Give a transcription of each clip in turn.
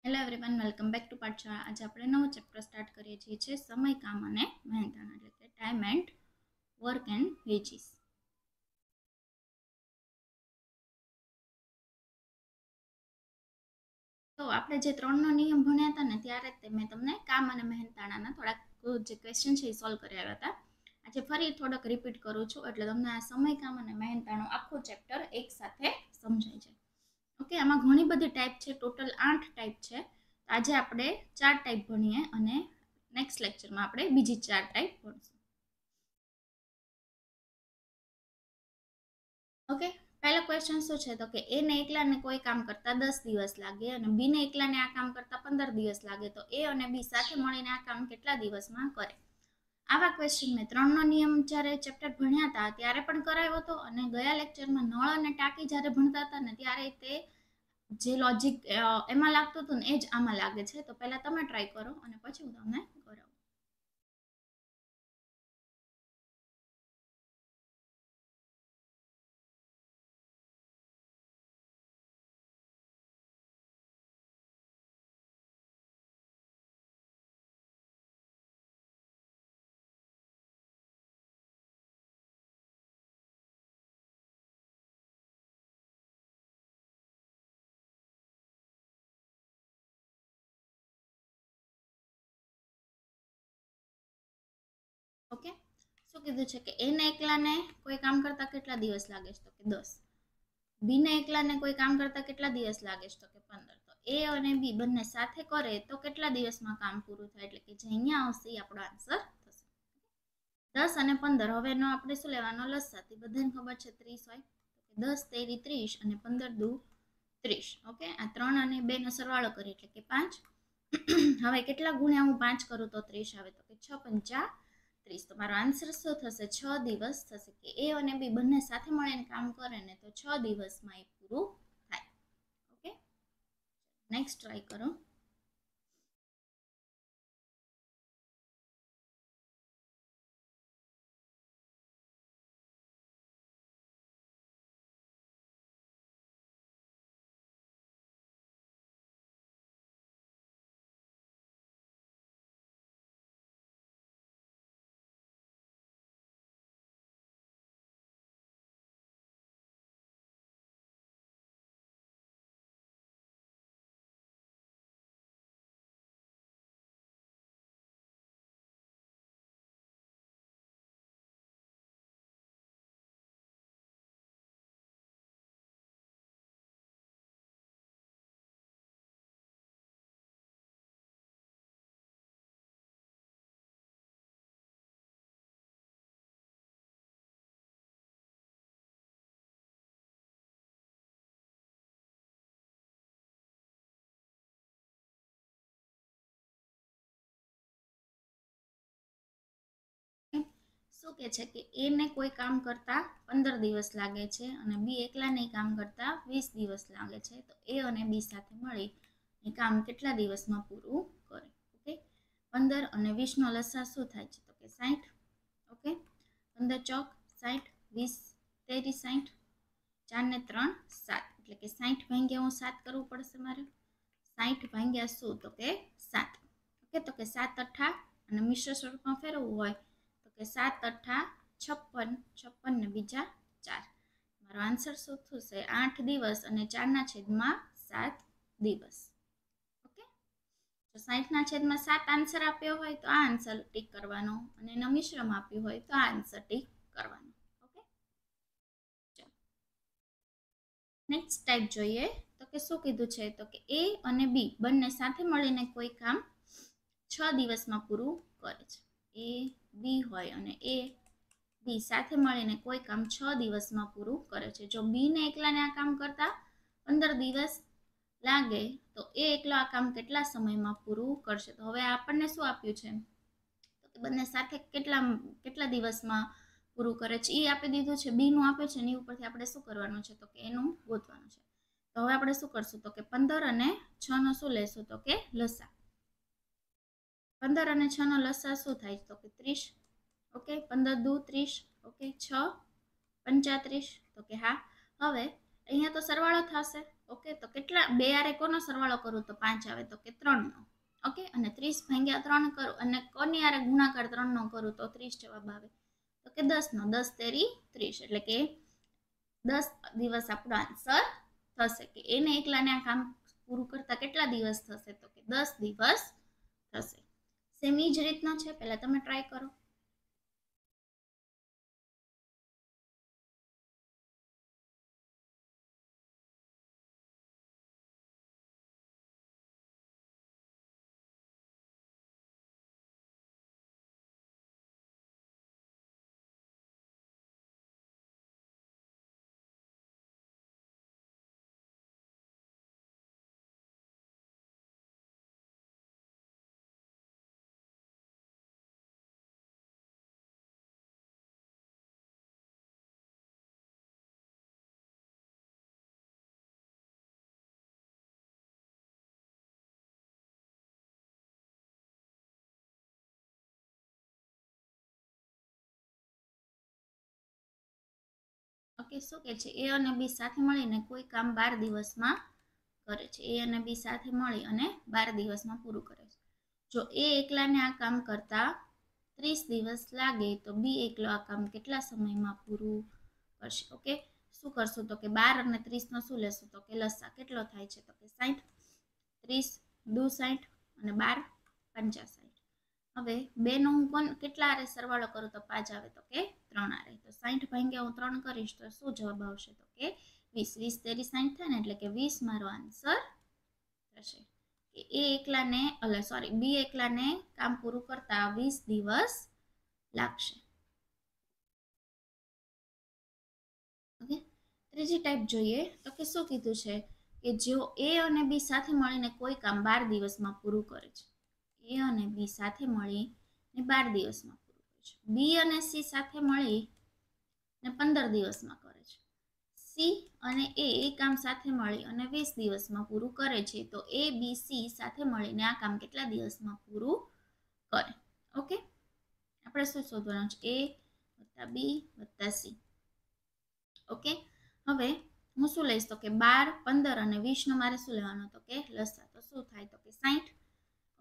Hello everyone, welcome back to Pathshala. આજે આપણે નવું ચેપ્ટર સ્ટાર્ટ કરીએ છીએ છે સમય, કામ અને મહેનતાણા, એટલે કે time and work and veggies. તો આપણે જે 3નો નિયમ ભણ્યા હતા ને ત્યારે મેં તમને કામ અને મહેનતાણાના થોડાક જે ક્વેશ્ચન છે એ સોલ્વ કરાવ્યા હતા। આજે ફરી થોડોક રિપીટ કરું છું એટલે તમને આ સમય, કામ અને મહેનતાણું આખું ચેપ્ટર એક સાથે સમજાય છે। ઓકે, આમાં ઘણી બધી ટાઈપ છે, ટોટલ 8 ટાઈપ છે। આજે આપણે 4 ટાઈપ ભણીએ અને નેક્સ્ટ લેક્ચરમાં આપણે બીજી 4 ટાઈપ ભણીશું। ઓકે, પહેલો ક્વેશ્ચન શું છે તો કે એ ને એકલાને કોઈ કામ કરતા 10 દિવસ લાગે અને બી ને એકલાને આ કામ કરતા 15 દિવસ લાગે, તો એ અને બી સાથે મળીને આ કામ કેટલા દિવસમાં કરે? આવા ક્વેશ્ચન મેં 3નો નિયમ જ્યારે ચેપ્ટર ભણ્યા હતા ત્યારે પણ કરાવ્યો હતો અને ગયા લેક્ચરમાં નળ અને ટાંકી જ્યારે ભણતા હતા ને ત્યારે તે જે લોજિક એમાં લાગતું હતું ને એ જ આમાં લાગે છે। તો પહેલા તમે ટ્રાય કરો અને પછી હું તમને કરાવું। ઓકે, શું કીધું છે કે એને એકલાને કોઈ કામ કરતા કેટલા દિવસ લાગે છે તો કે 10, બી ને એકલાને કોઈ કામ કરતા કેટલા દિવસ લાગે છે તો કે 15। તો એ અને બી બંને સાથે કરે તો કેટલા દિવસમાં કામ પૂરું થાય, એટલે કે જે અહીંયા આવશે એ આપણો આન્સર થશે। 10 અને 15, હવે એનો આપણે શું લેવાનો લસાઅ, બધાને ખબર છે 30 હોય, તો 10 તેરી 30 અને 15 દુ 30। ઓકે, આ 3 અને 2 નો સરવાળો કરીએ એટલે કે 5। હવે કેટલા ગુણ્યા હું 5 કરું તો 30 આવે, તો કે 6 પંચા 30। તો મારો આન્સર શું થશે? 6 દિવસ થશે, કે એ અને બી બંને સાથે મળીને કામ કરે ને તો 6 દિવસમાં એ પૂરું થાય। ઓકે, નેક્સ્ટ ટ્રાય કરો। શું કે છે કે એ ને કોઈ કામ કરતા 15 દિવસ લાગે છે અને બી એકલાને કામ કરતા 20 દિવસ લાગે છે, તો એ અને બી સાથે મળી એ કામ કેટલા દિવસમાં પૂરું કરે? ઓકે, 15 અને 20 નો લસાઅ શું થાય છે તો કે 60। ઓકે, 15 ચોક 60, 20 તેરી 60, 4 ને 3 7, એટલે કે 60 ભાગ્યા હું 7 કરવું પડશે મારે। 60 ભાગ્યા શું તો કે 7। ઓકે, તો કે 7 અઠ્ઠા અને મિશ્ર સ્વરૂપમાં ફેરવવું હોય તો કે 7 અઠ્ઠા 56, 56 ને બીજા 4। મારો આન્સર શું થશે? 8 દિવસ અને 4/7 દિવસ। ઓકે, તો 60/7 આન્સર આપ્યો હોય તો આ આન્સર ટીક કરવાનો અને એના મિશ્રમાં આપ્યું હોય તો આ આન્સર ટીક કરવાનો। ઓકે, ચાલો નેક્સ્ટ ટાઈપ જોઈએ તો કે શું કીધું છે તો કે એ અને બી બંને સાથે મળીને કોઈ કામ 6 દિવસમાં પૂરું કરે છે। એ બી હોય અને એ બી સાથે મળીને કોઈ કામ 6 દિવસમાં પૂરું કરે છે। જો બી ને એકલાને આ કામ કરતા 15 દિવસ લાગે તો એ એકલો આ કામ કેટલા સમયમાં પૂરું કરશે? તો હવે આપણને શું આપ્યું છે તો કે બંને સાથે કેટલા દિવસમાં પૂરું કરે છે એ આપી દીધું છે, બી નું આપ્યું છે ને એ ઉપરથી આપણે શું કરવાનું છે તો કે એનું ગોતવાનું છે। તો હવે આપણે શું કરશું તો કે 15 અને 6 નો શું લેશું તો કે લસાઅ। 15 અને 6 નો લસાઅ શું થાય તો કે 30। ઓકે, 15 દુ 30, ઓકે 6 35, તો કે હા। હવે અહીંયા તો સરવાળો થશે, ઓકે, તો કેટલા બે આરે કોનો સરવાળો કરું તો 5 આવે તો કે 3 નો. ઓકે, અને 30 ભાગ્યા 3 કરું અને કોની આરે ગુણાકાર 3 નો કરું તો 30 જવાબ આવે. તો કે 10 નો, 10 તેરી 30, એટલે કે 10 દિવસ આપણો આન્સર થશે. કે એને એકલાને આ કામ પૂરું કરતા કેટલા દિવસ થશે તો કે 10 દિવસ થશે. સેમ ઈ જ રીતનો છે, પહેલા તમે ટ્રાય કરો. ઓકે, શું કે છે, એ અને બી સાથે મળીને કોઈ કામ 12 દિવસમાં કરે છે. એ અને બી સાથે મળી અને 12 દિવસમાં પૂરું કરે છે. જો એ એકલાને આ કામ કરતા 30 દિવસ લાગે તો બી એકલો આ કામ કેટલા સમયમાં પૂરું કરશે. ઓકે, શું કરશું તો કે 12 અને 30 નો શું લેશું તો કે લસા કેટલો થાય છે તો કે 60. 30 દુ 60 અને 12 50. હવે બે નો હું કેટલા આરે સરવાળો કરું તો 5 આવે તો કે 3 આરે. તો 60 ભાગ્યા હું 3 કરીશ તો શું જવાબ આવશે તો કે 20. 20 તેરી 60 થાય ને, એટલે કે 20 મારો આન્સર થશે. કે એ એકલાને સોરી બી એકલાને કામ પૂરું કરતા 20 દિવસ લાગશે. ઓકે, ત્રીજી ટાઈપ જોઈએ તો કે શું કીધું છે કે જો એ અને બી સાથે મળીને કોઈ કામ 12 દિવસમાં પૂરું કરે છે. એ અને બી સાથે મળીને 12 દિવસમાં પૂરું કરે છે. બી અને સી સાથે મળીને 15 દિવસમાં કરે છે. સી અને એ કામ સાથે મળી અને 20 દિવસમાં પૂરું કરે છે. તો એ બી સી સાથે મળીને આ કામ કેટલા દિવસમાં પૂરું કરે. ઓકે, આપણે શું શોધવાનું છે? એ વત્તા બી વત્તા સી. ઓકે, હવે હું શું લઈશ તો કે 12 15 અને 20 નો મારે શું લેવાનો તો કે લસા. તો શું થાય તો કે 60.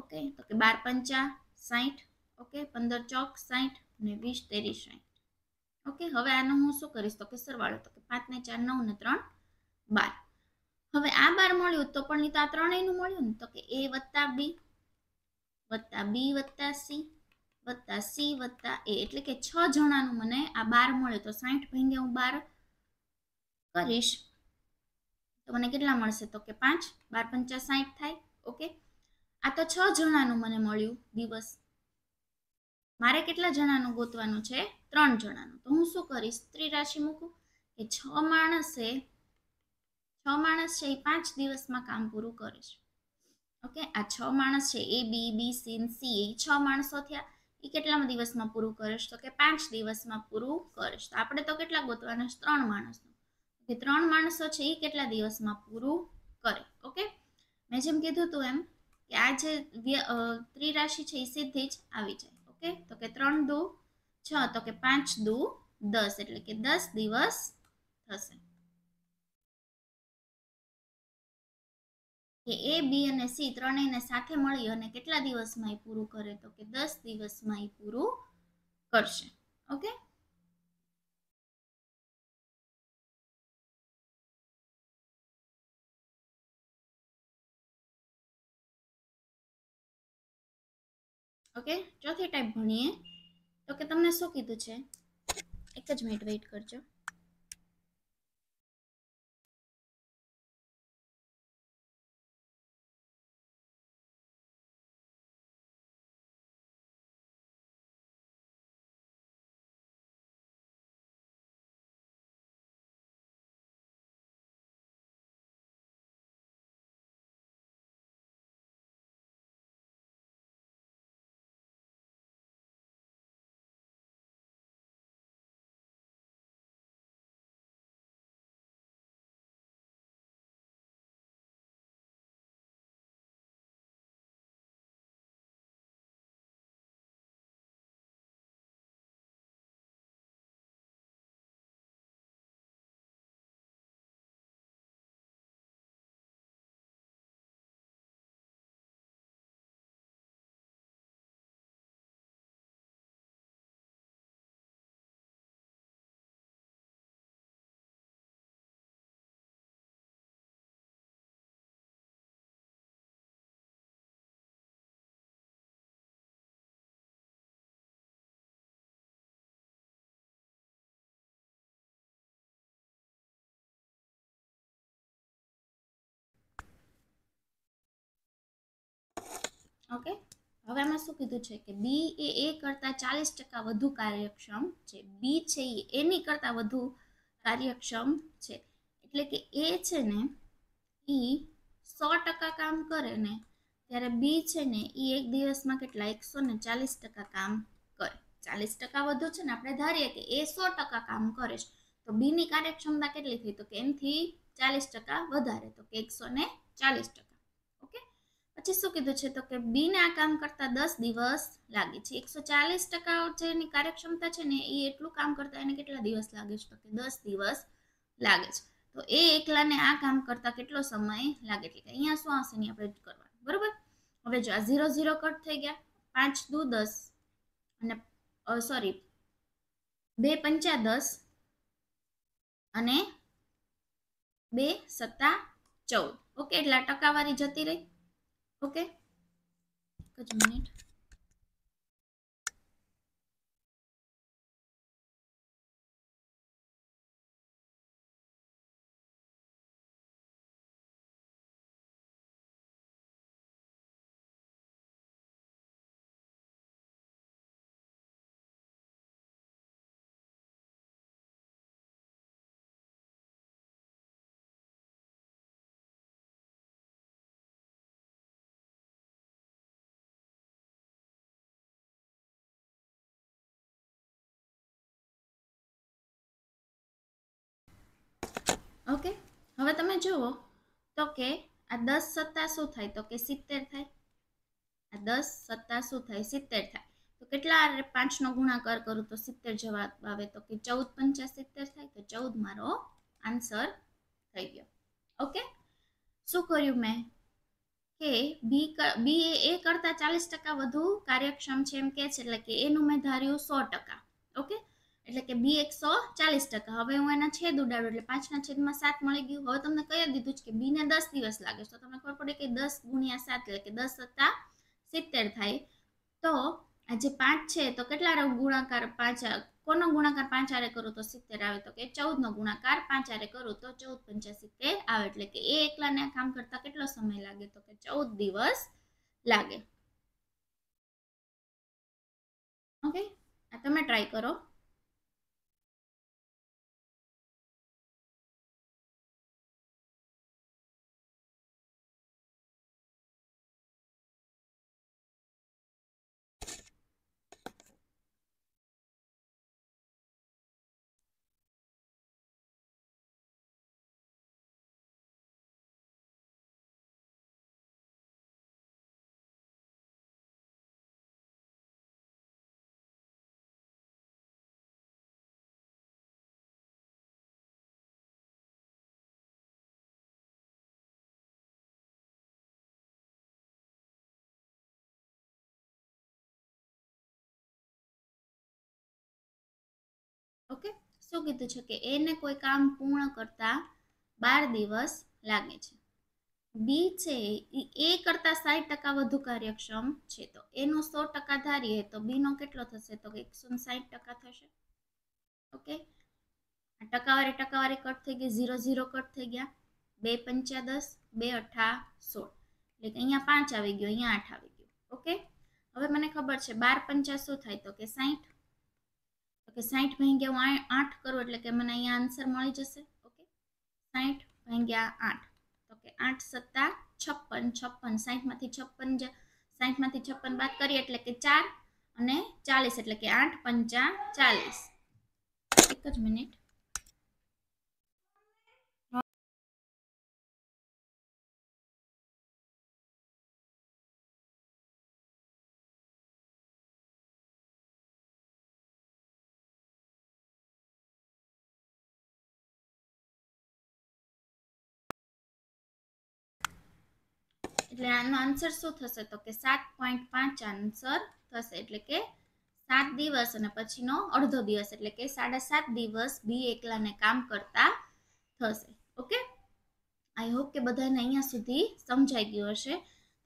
ઓકે, તો કે 12 પંચા 60. ઓકે, 15 ચોક 60 અને 20 તેરી 60. ઓકે, હવે આનો હું શું કરીશ તો કે સરવાળો. તો કે 5 ને 4 9 ને 3 12. હવે આ 12 મળ્યું તો પણ તો આ ત્રણેયનું મળ્યું ને, તો કે એ વત્તા બી વત્તા સી વત્તા સી વત્તા એ, એટલે કે 6 જણાનું મને આ 12 મળે. તો 60 ભાગ્યા હું 12 કરીશ તો મને કેટલા મળશે તો કે 5. 12 પંચા 60 થાય. ઓકે, આ તો 6 જણાનું મને મળ્યું દિવસ. મારે કેટલા જણાનું ગોતવાનું છે? 3 જણાનું. તો હું શું કરીશ? ત્રિરાશિ મૂકું કે 6 માણસ છે એ 5 દિવસમાં કામ પૂરું કરે છે. ઓકે, આ 6 માણસ છે એ બી સી સી, એ 6 માણસો થયા. એ કેટલા દિવસમાં પૂરું કરીશ તો કે 5 દિવસમાં પૂરું કરીશ. તો આપણે તો કેટલા ગોતવાના છે? 3 માણસ. કે 3 માણસો છે એ કેટલા દિવસમાં પૂરું કરે. ઓકે, મેં જેમ કીધું હતું એમ કે આ જે ત્રિરાશિ છે એ સીધી જ આવી જાય. ઓકે, તો કે 3 દુ 6, તો કે 5 દુ 10, એટલે કે 10 દિવસ થશે. કે એ બી અને સી ત્રણેયને સાથે મળી અને કેટલા દિવસમાં એ પૂરું કરે તો કે 10 દિવસમાં એ પૂરું કરશે. ઓકે, ઓકે, ચોથી ટાઈપ ભણીએ તો કે તમને શું કીધું છે? એક જ મિનિટ વેઇટ કરજો. ઓકે, હવે આમાં શું કીધું છે કે બી એ કરતા 40% વધુ કાર્યક્ષમ છે. બી છે એ એની કરતા વધુ કાર્યક્ષમ છે, એટલે કે એ છે ને એ 100% કામ કરે ને ત્યારે બી છે ને એ એક દિવસમાં કેટલા 140% કામ કરે. 40% વધુ છે ને આપણે ધારીએ કે એ 100% કામ કરે છે, તો બી ની કાર્યક્ષમતા કેટલી થઈ? તો કે એનથી 40% વધારે, તો કે 140%. ઓકે, પછી શું કીધું છે? તો કે બી ને આ કામ કરતા 10 દિવસ લાગે છે. 140% જેની કાર્યક્ષમતા છે ને એ એટલું કામ કરતા એને કેટલા દિવસ લાગે છે? તો કે 10 દિવસ લાગે છે. તો એ એકલાને આ કામ કરતા કેટલો સમય લાગે? એટલે કે અહીંયા શું આવશે ને આપણે કરવાનું, બરોબર? હવે જો આ 0 0 કટ થઈ ગયા, 5 દુ 10 અને સોરી 2 પંચા 10 અને 2 સત્તા 14. ઓકે, એટલે ટકાવારી જતી રહી. ઓકે, એક જ મિનિટ. ઓકે, હવે તમે જુઓ તો કે આ 10 સત્તા શું થાય? તો કે 70 થાય. આ 10 સત્તા શું થાય? 70 થાય. તો કેટલા 5 નો ગુણાકાર કરું તો 70 જવાબ આવે? તો કે 14 પંચા 70 થાય. તો 14 મારો આન્સર થઈ ગયો. ઓકે, શું કર્યું મેં કે બી એ કરતા 40% વધુ કાર્યક્ષમ છે એમ કે છે, એટલે કે એનું મેં ધાર્યું 100%. ઓકે, એટલે કે બી 140%. હવે હું એના છેદ ઉડાડું એટલે 5 ના છેદમાં 7 મળી ગયું. હવે તમને કહી દીધું છે કે બી ને 10 દિવસ લાગે છે, તો તમને ખબર પડે કે 10 ગુણ્યા 7 એટલે કે 10 સત્તા 70 થાય. તો આ જે 5 છે તો કેટલા ગુણાકાર 5 કોનો ગુણાકાર 5 આરે કરું તો 70 આવે? તો કે 14 નો ગુણાકાર 5 આરે કરું તો 14 પંચા 70 આવે. એટલે કે એ એકલાને કામ કરતા કેટલો સમય લાગે? તો કે 14 દિવસ લાગે. ઓકે, આ તમે ટ્રાય કરો. ઓકે, શું કીધું છે કે એને કોઈ કામ પૂર્ણ કરતા 12 દિવસ લાગે છે. બી છે એ કરતા 60% વધુ કાર્યક્ષમ છે, તો એનો 100% ધારીએ તો બી નો કેટલો થશે? તો 160% થશે. ઓકે, ટકાવારી કટ થઈ ગઈ, 0 0 કટ થઈ ગયા, 2 પંચા 10, 2 અઠા 16, એટલે કે અહીંયા 5 આવી ગયો, અહીંયા 8 આવી ગયો. ઓકે, હવે મને ખબર છે 12 પંચા શું થાય? તો કે 60. તો કે 60 ભાગ્યા હું 8 કરું એટલે કે મને અહીંયા આન્સર મળી જશે. ઓકે, 60 ભાગ્યા 8, તો કે 8 સત્તા 56, 56, 60 માંથી 56 60 માંથી 56 બાદ કરીએ એટલે કે 4 અને 40, એટલે કે 8 પંચા 40. એક જ મિનિટ. એટલે આનો આન્સર શું થશે? તો કે 7.5 આન્સર થશે. એટલે કે 7 દિવસ અને પછીનો અડધો દિવસ, એટલે કે 7.5 દિવસ બી એકલાને કામ કરતા થશે. ઓકે, આઈ હોપ કે બધાને અહીંયા સુધી સમજાઈ ગયું હશે.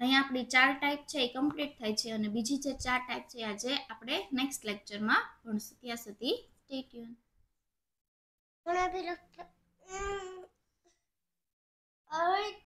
અહીંયા આપણી 4 ટાઈપ છે એ કમ્પ્લીટ થાય છે, અને બીજી જે 4 ટાઈપ છે આજે આપણે નેક્સ્ટ લેક્ચરમાં ભણશું. ત્યાં સુધી સ્ટે ટ્યુન.